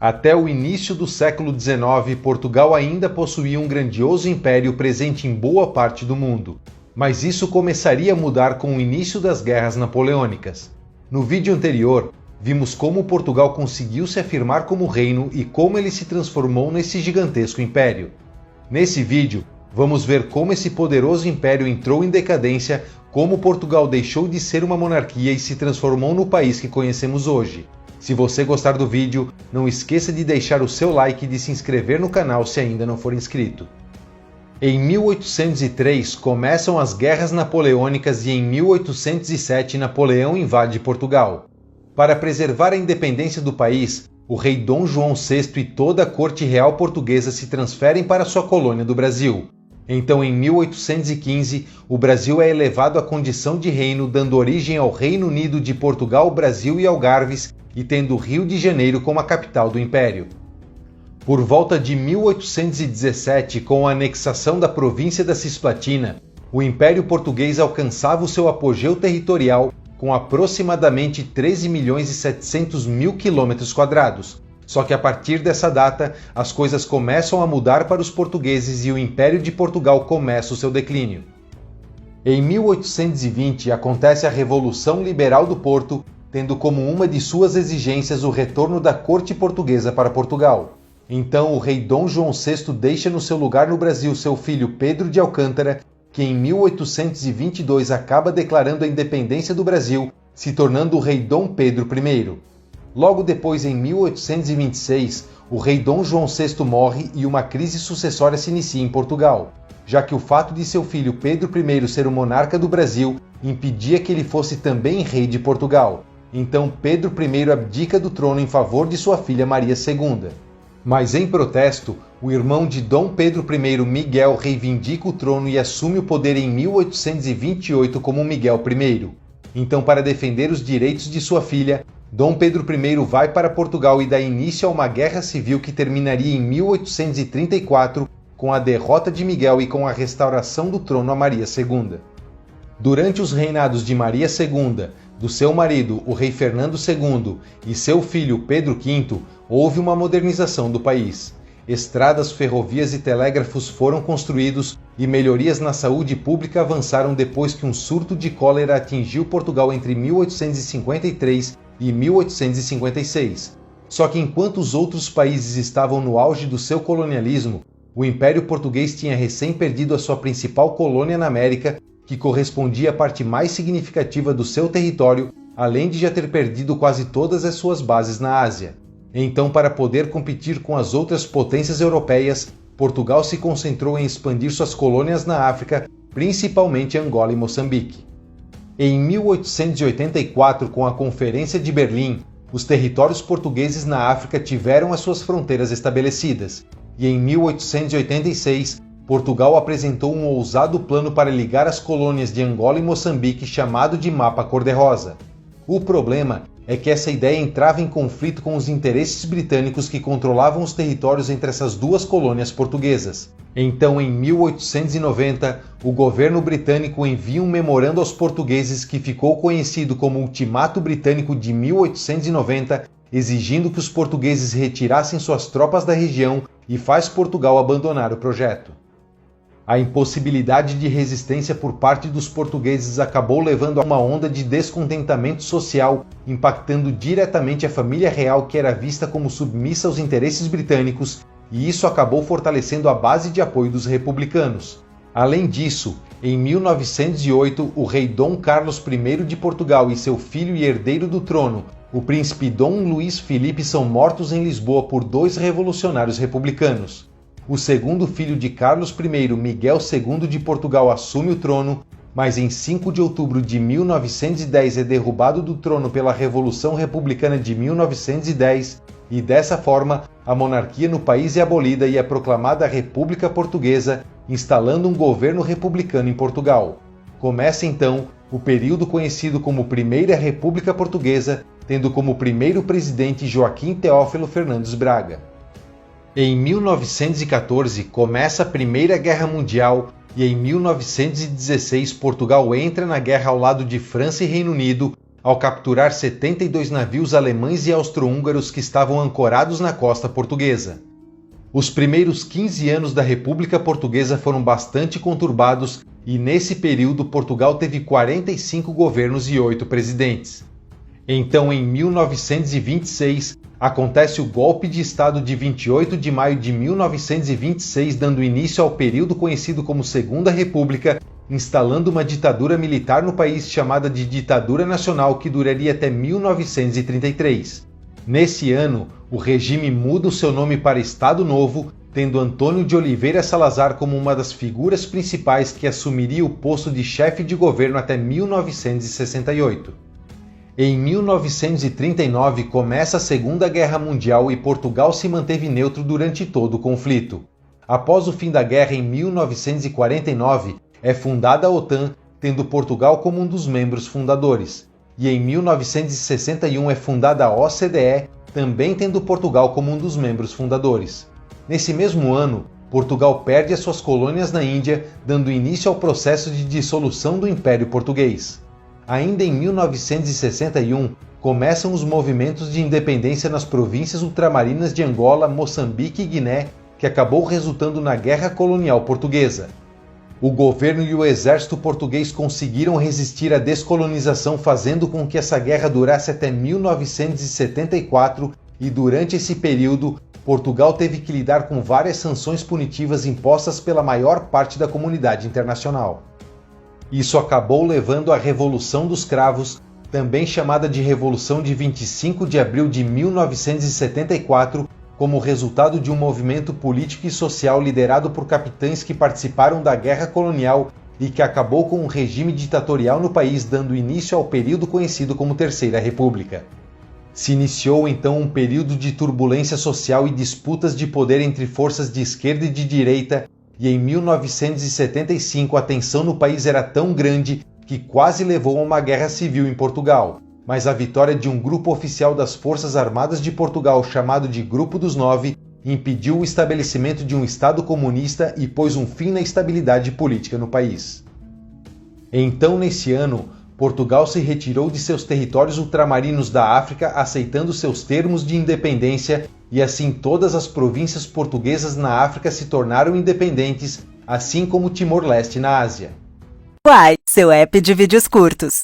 Até o início do século XIX, Portugal ainda possuía um grandioso império presente em boa parte do mundo. Mas isso começaria a mudar com o início das guerras napoleônicas. No vídeo anterior, vimos como Portugal conseguiu se afirmar como reino e como ele se transformou nesse gigantesco império. Nesse vídeo, vamos ver como esse poderoso império entrou em decadência, como Portugal deixou de ser uma monarquia e se transformou no país que conhecemos hoje. Se você gostar do vídeo, não esqueça de deixar o seu like e de se inscrever no canal se ainda não for inscrito. Em 1803 começam as Guerras Napoleônicas e em 1807 Napoleão invade Portugal. Para preservar a independência do país, o rei Dom João VI e toda a corte real portuguesa se transferem para sua colônia do Brasil. Então, em 1815, o Brasil é elevado à condição de reino, dando origem ao Reino Unido de Portugal, Brasil e Algarves, e tendo Rio de Janeiro como a capital do Império. Por volta de 1817, com a anexação da província da Cisplatina, o Império Português alcançava o seu apogeu territorial com aproximadamente 13.700.000 km². Só que a partir dessa data, as coisas começam a mudar para os portugueses e o Império de Portugal começa o seu declínio. Em 1820 acontece a Revolução Liberal do Porto, tendo como uma de suas exigências o retorno da corte portuguesa para Portugal. Então o rei Dom João VI deixa no seu lugar no Brasil seu filho Pedro de Alcântara, que em 1822 acaba declarando a independência do Brasil, se tornando o rei Dom Pedro I. Logo depois, em 1826, o rei Dom João VI morre e uma crise sucessória se inicia em Portugal, já que o fato de seu filho Pedro I ser o monarca do Brasil impedia que ele fosse também rei de Portugal. Então Pedro I abdica do trono em favor de sua filha Maria II. Mas em protesto, o irmão de Dom Pedro I, Miguel, reivindica o trono e assume o poder em 1828 como Miguel I. Então, para defender os direitos de sua filha, Dom Pedro I vai para Portugal e dá início a uma guerra civil que terminaria em 1834 com a derrota de Miguel e com a restauração do trono a Maria II. Durante os reinados de Maria II, do seu marido, o rei Fernando II, e seu filho Pedro V, houve uma modernização do país. Estradas, ferrovias e telégrafos foram construídos e melhorias na saúde pública avançaram depois que um surto de cólera atingiu Portugal entre 1853 e 1856. Só que enquanto os outros países estavam no auge do seu colonialismo, o Império Português tinha recém perdido a sua principal colônia na América, que correspondia à parte mais significativa do seu território, além de já ter perdido quase todas as suas bases na Ásia. Então, para poder competir com as outras potências europeias, Portugal se concentrou em expandir suas colônias na África, principalmente Angola e Moçambique. Em 1884, com a Conferência de Berlim, os territórios portugueses na África tiveram as suas fronteiras estabelecidas, e em 1886, Portugal apresentou um ousado plano para ligar as colônias de Angola e Moçambique chamado de Mapa Cor-de-Rosa. O problema é que essa ideia entrava em conflito com os interesses britânicos que controlavam os territórios entre essas duas colônias portuguesas. Então, em 1890, o governo britânico envia um memorando aos portugueses que ficou conhecido como Ultimato Britânico de 1890, exigindo que os portugueses retirassem suas tropas da região e faz Portugal abandonar o projeto. A impossibilidade de resistência por parte dos portugueses acabou levando a uma onda de descontentamento social, impactando diretamente a família real, que era vista como submissa aos interesses britânicos, e isso acabou fortalecendo a base de apoio dos republicanos. Além disso, em 1908, o rei Dom Carlos I de Portugal e seu filho e herdeiro do trono, o príncipe Dom Luís Filipe, são mortos em Lisboa por dois revolucionários republicanos. O segundo filho de Carlos I, Miguel II de Portugal, assume o trono, mas em 5 de outubro de 1910 é derrubado do trono pela Revolução Republicana de 1910 e dessa forma a monarquia no país é abolida e é proclamada a República Portuguesa, instalando um governo republicano em Portugal. Começa então o período conhecido como Primeira República Portuguesa, tendo como primeiro presidente Joaquim Teófilo Fernandes Braga. Em 1914 começa a Primeira Guerra Mundial e em 1916 Portugal entra na guerra ao lado de França e Reino Unido, ao capturar 72 navios alemães e austro-húngaros que estavam ancorados na costa portuguesa. Os primeiros 15 anos da República Portuguesa foram bastante conturbados e, nesse período, Portugal teve 45 governos e 8 presidentes. Então, em 1926, acontece o golpe de Estado de 28 de maio de 1926, dando início ao período conhecido como Segunda República, instalando uma ditadura militar no país chamada de Ditadura Nacional, que duraria até 1933. Nesse ano, o regime muda o seu nome para Estado Novo, tendo Antônio de Oliveira Salazar como uma das figuras principais que assumiria o posto de chefe de governo até 1968. Em 1939 começa a Segunda Guerra Mundial e Portugal se manteve neutro durante todo o conflito. Após o fim da guerra, em 1949, é fundada a OTAN, tendo Portugal como um dos membros fundadores. E em 1961 é fundada a OCDE, também tendo Portugal como um dos membros fundadores. Nesse mesmo ano, Portugal perde as suas colônias na Índia, dando início ao processo de dissolução do Império Português. Ainda em 1961, começam os movimentos de independência nas províncias ultramarinas de Angola, Moçambique e Guiné, que acabou resultando na Guerra Colonial Portuguesa. O governo e o exército português conseguiram resistir à descolonização, fazendo com que essa guerra durasse até 1974, e durante esse período, Portugal teve que lidar com várias sanções punitivas impostas pela maior parte da comunidade internacional. Isso acabou levando à Revolução dos Cravos, também chamada de Revolução de 25 de abril de 1974, como resultado de um movimento político e social liderado por capitães que participaram da Guerra Colonial e que acabou com um regime ditatorial no país, dando início ao período conhecido como Terceira República. Se iniciou então um período de turbulência social e disputas de poder entre forças de esquerda e de direita, e em 1975 a tensão no país era tão grande que quase levou a uma guerra civil em Portugal, mas a vitória de um grupo oficial das Forças Armadas de Portugal, chamado de Grupo dos Nove, impediu o estabelecimento de um Estado comunista e pôs um fim na estabilidade política no país. Então, nesse ano, Portugal se retirou de seus territórios ultramarinos da África, aceitando seus termos de independência, e assim todas as províncias portuguesas na África se tornaram independentes, assim como Timor-Leste na Ásia. Uai, seu app de vídeos curtos.